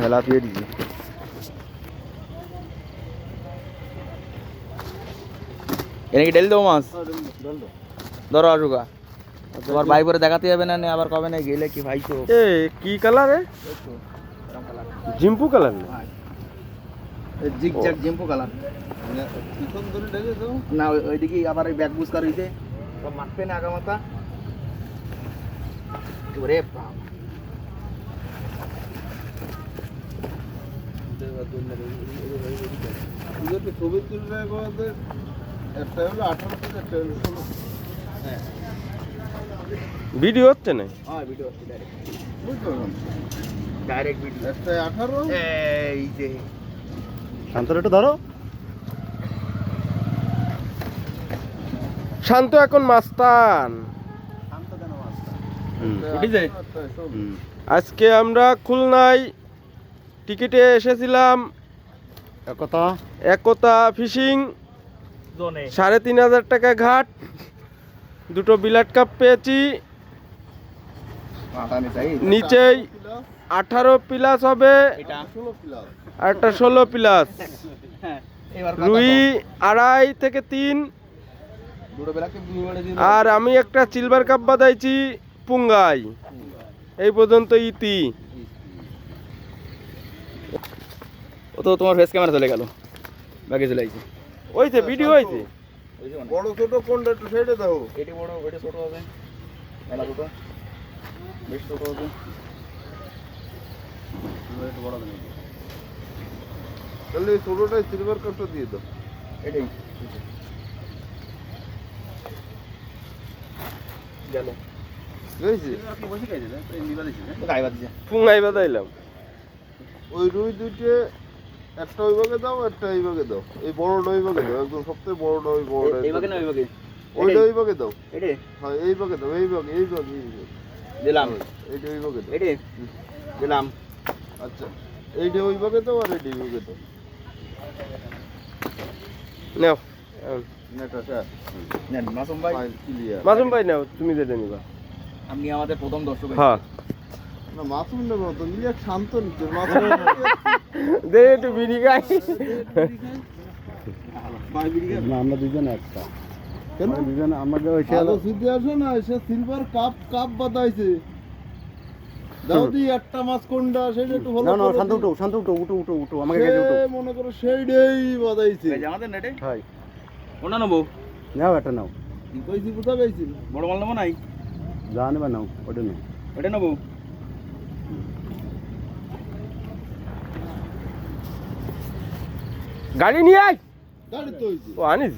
হেলা দিয়ে দিছি এনে কি ডেল দেবো মাছ ধরো আসুকা তোমার ভাই পরে দেখাতে যাবে না আবার কবে না গেলে কি ভাইছো এ কি কালার জিম্পু কালার না জিগজ্যাগ জিম্পো কালার না ওইদিকে আবার ব্যাগ বুঝকার হইছে সব মারবে না আগা মাথা ওরে বাবা ছবি তুললে আমাদের একটা হলো 18 থেকে একটা হলো 16 হ্যাঁ ভিডিও হচ্ছে না হ্যাঁ ভিডিও হচ্ছে বুঝতে পারলাম ডাইরেক্ট ভিডিও একটা 18 এই যে শান্তর একটু ধরো শান্ত এখন মাস্তান উঠিছে আজকে আমরা খুলনায় টিকিটে এসেছিলাম একতা ফিশিং জোনে 3,500 টাকা ঘাট দুটো বিলাট কাপ পেয়েছি মাথা নিচাই নিচেই 18 প্লাস হবে এটা 16 প্লাস আর একটা 16 প্লাস হ্যাঁ এবার রুই 2.5 থেকে 3 দুটো বেলাকে দুই বেলা দিয়ে আর আমি একটা সিলভার কাপ বাঁধাইছি পুঙ্গাই এই পর্যন্ত ইতি ও তো তোমার ফেস ক্যামেরা চলে গেল বাকি চলে আইছে ওই যে ভিডিও হয়েছে ওই যে বড় ছোট কোনটা একটু সাইডে দাও এটি বড় ওইটা ছোট হবে মেলা ছোট বেশ ছোট হবে একটু বড় হবে নাকি তাহলে এই ছোটটাই সিলভার কাপটা দিয়ে দাও এটাই গেল বুঝেছি আপনি বসে খাইছে না নিবা দিছে না গায় বাদিছে পুঙ্গাই বাঁধাইলাম ওই রুই দুইটে একটা ওই ভাগে দাও একটা এই ভাগে দাও এই বড়টা ওই ভাগে দাও একদম সবথেকে বড়টা ওই বড়টা এই বাগে না ওই বাগে ওইটা ওই ভাগে দাও এডে হ্যাঁ এই ভাগে দাও এই ভাগে এই ভাগে দিলাম এইটা ওই ভাগে দাও এডে দিলাম আচ্ছা এইটা ওই ভাগে দাও আর এইটা ওই ভাগে দাও নাও নেটা স্যার নেন মাসুম ভাই ফাইল ক্লিয়ার মাসুম ভাই নাও তুমি যেটা নিবা আপনি আমাদের প্রথম দর্শক হ্যাঁ না মাসুম না তো মিলিয়া শান্ত নিচ্ছে মাসুম দে একটু বিড়ি খাই আমরা দুজন একটা কেন দুজন আমাদের ওই আলো সিদ্ধি আসে না সে সিলভার কাপ কাপ বাতাইছে দাও দি একটা মাছ কোনটা সেটা একটু ভালো না না করে শান্ত দি। উঠো শান্ত উঠো উঠো উঠো উঠো আমাকে গেছে উঠো সে মনে করো সেইটাই বাতাইছে এই যে আমাদের নেটে হাই কোনটা নেবো নাও একটা নাও কি কইছি বুঝা পাইছি বড় মাল নেবো নাই যা নেবা নাও ওটা নাও ওটা নেবো গাড়ি নিয়ে আয় গাড়ি তো হইছে ও আনিস